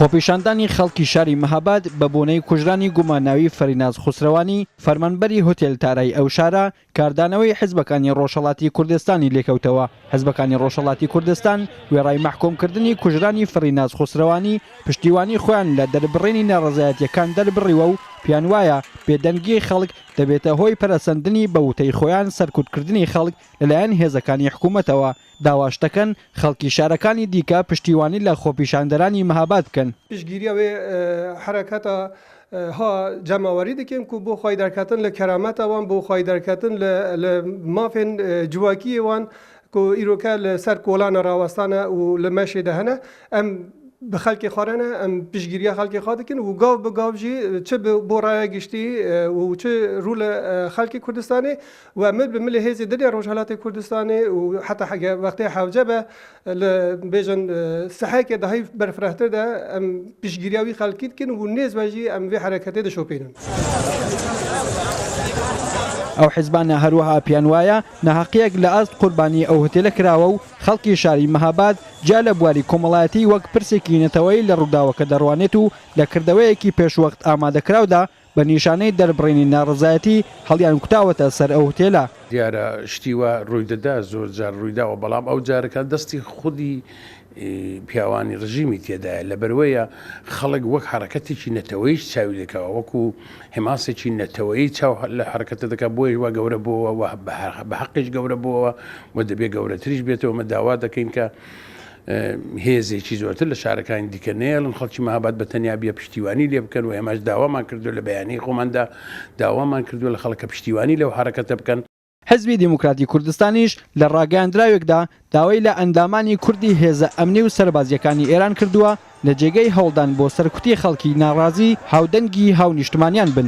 خۆپیشاندانی خەڵکی شاری مەهاباد بە بۆنەی کوژرانی گوماناوی فەریناز خوسرەوانی فەرمانبەری هۆتێل تارای ئەو شارە کاردانەوەی حیزبەکانی ڕۆژهەڵاتی کوردستانی لێکەوتەوە. حیزبەکانی ڕۆژهەڵاتی کوردستان وێڕای مەحکۆمکردنی کوژرانی فەریناز خوسرەوانی پشتیوانی خۆیان لە دەربڕینی ناڕەزایەتیەکان دەربڕیوە و پیان وایە بێدەنگی خەڵک دەبێتە هۆی پەرەسەندنی بە وتەی خۆیان سەرکوتکردنی خەڵک لەلایەن هێزەکانی حکوومەتەوە. داواش دەکەن خەڵکی شارەکانی دیکە پشتیوانی لە خۆپیشاندەرانی مەهاباد بکەن. پشتگیریەوە حرەکەتە ها جەماوەری دەکەین و بۆ خۆی دەرکەتن لە کەرامەتەوان بۆ خۆی دەرکەتن لە مافێن جوواکیەوان کو ئیرۆکە لەسەر کۆلانە ڕاوەستانە و لە مەشێدا هەنە ئەم بە خەڵکی خوارانە ئەم پشتگیریە خەڵکی خوا دەکەن و گاو بە گاوژی چ بۆ ڕایە گشتی و چ ڕوو لە خەڵکی کوردستانی و مل بمل هێزی دەری ڕۆژهەڵاتی کوردستانی و حتا وەختی حەوجە بە لە بێژن سەحەیەکێ داهی بەرفرەتردا ئەم پشتگیریاوی خەڵکی دکن و نێزبەژی ئەم وێ حرەکەتێ دەشۆپێنن. ئەو حیزبانە هەروەها پیان وایە نەحەقیەک لە ئەست قوربانی ئەو هۆتێلە کراوە و خەڵکی شاری مەهاباد جا لە بواری کۆمەڵایەتی وەک پرسێکی نەتەوەی لە ڕووداوەکە دەڕوانێت و لە کردەوەیەکی پێشوەخت ئامادەکراودا بە نیشانەی دەربڕینی ناڕزایەتی هەڵیان کوتاوەتە سەر ئەو هۆتێلە. دیارە شتیوە ڕوویدەدا زۆر جار ڕوویداوە بەڵام ئەو جارەکە دەستی خودی پیاوانی ڕژیمی تێدایە لەبەرەوەیە خەڵک وەک حرەکەتێکی نەتەوەیش چاوی دەکەوە وەکو هێماسێکی نەتەوەی چاو لە حرەکەتە دەکە بۆی وا گەورە بووە بە حەقیش گەورە بووە و دەبێ گەورەتریش بێتەوە مە داوا دەکەین کە هێزێکی زۆرتر لە شارەکانی دیکە نێڵن خەڵکی مەهاباد بە تەنیا بێ پشتیوانی لێ بکەن و ئێمەش داوامان کردو لە بەیانی خۆماندا داوامان کردو لە خەڵکە پشتیوانی لەو حرەکەتە بکەن. حزبی دیموکراتی کوردستانیش لە ڕاگەیاندراوێکدا داوای لە ئەندامانی کوردی هێزە ئەمنی و سەربازیەکانی ئێران کردووە لە جێگەی هەوڵدان بۆ سەرکوتی خەڵکی ناڕازی هاودەنگی هاونیشتمانیان بن.